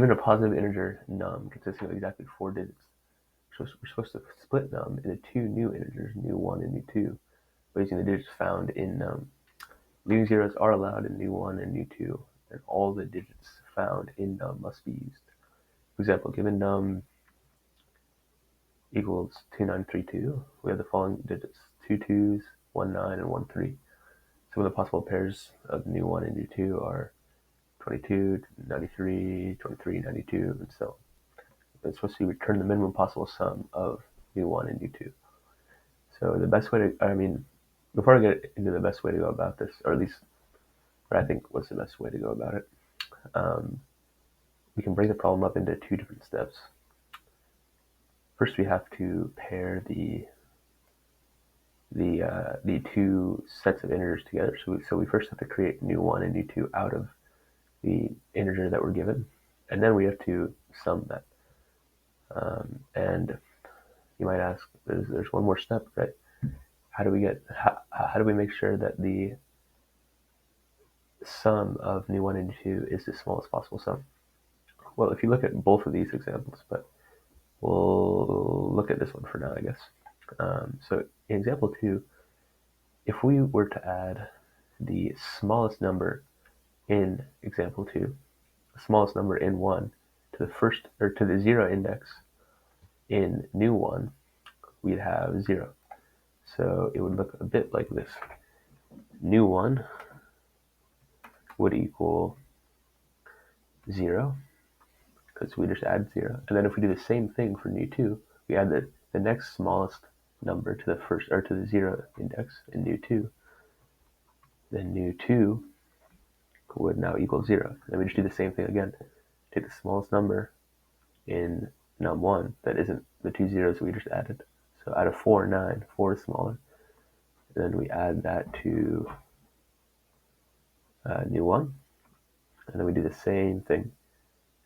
Given a positive integer num consisting of exactly 4 digits, so we're supposed to split num into 2 new integers, new1 and new2, by using the digits found in num. Leading zeros are allowed in new1 and new2, and all the digits found in num must be used. For example, given num equals 2932, we have the following digits: 2 2s, 1 9, and 1 3. Some of the possible pairs of new1 and new2 are 22, 93, 23, 92, and so on. It's supposed to return the minimum possible sum of new1 and new2. So the best way to, before I get into the best way to go about this, or at least what I think was the best way to go about it, we can break the problem up into 2 different steps. First, we have to pair the 2 sets of integers together. So we first have to create new1 and new2 out of the integer that we're given, and then we have to sum that. And you might ask, there's one more step, right? How do we make sure that the sum of new1 and new2 is the smallest possible sum? Well, if you look at both of these examples, but we'll look at this one for now, I guess. So in example 2, if we were to add the smallest number in example 2, the smallest number in 1, to the 0 index in new1, we'd have 0. So it would look a bit like this. New1 would equal 0, because we just add 0. And then if we do the same thing for new2, we add the next smallest number to the 0 index in new2, then new2 would now equal 0. And we just do the same thing again. Take the smallest number in num1 that isn't the 2 zeros we just added. So out of 4, 9, 4 is smaller. And then we add that to new1, and then we do the same thing.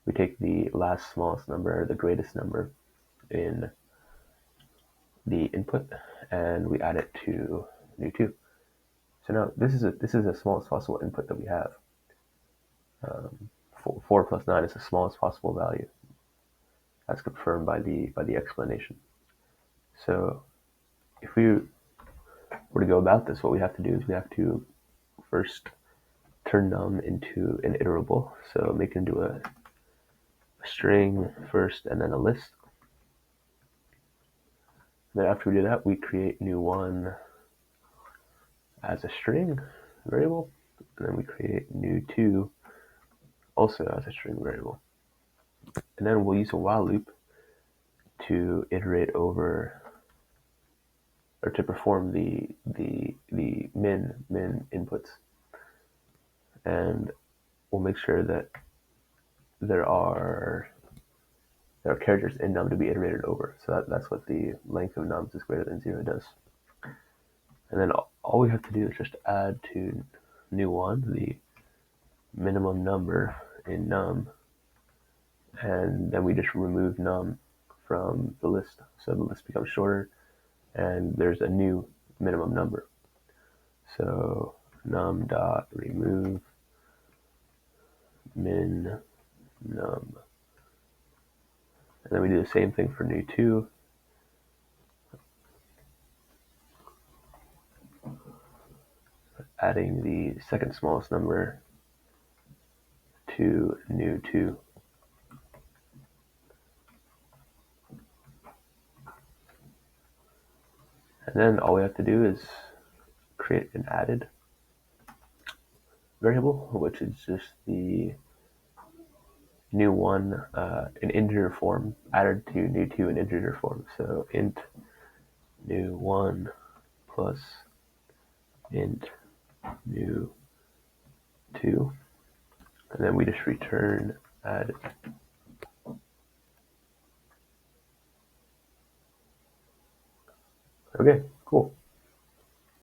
We take the last smallest number, or the greatest number, in the input, and we add it to new2. So now this is the smallest possible input that we have. 4 plus 9 is the smallest possible value, as confirmed by the explanation. So if we were to go about this, what we have to do is we have to first turn num into an iterable, so make it into a string first and then a list. Then after we do that, we create new1 as a string variable, and then we create new2 also as a string variable. And then we'll use a while loop to iterate over, or to perform the min inputs. And we'll make sure that there are characters in num to be iterated over. So that's what the length of nums is greater than 0 does. And then all we have to do is just add to new1 the minimum number in num, and then we just remove num from the list. So the list becomes shorter, and there's a new minimum number. So num dot remove min num. And then we do the same thing for new2. Adding the second smallest number to new2. And then all we have to do is create an added variable, which is just the new1 in integer form added to new2 in integer form. So int new1 plus int new2, and then we just return added. Okay, cool.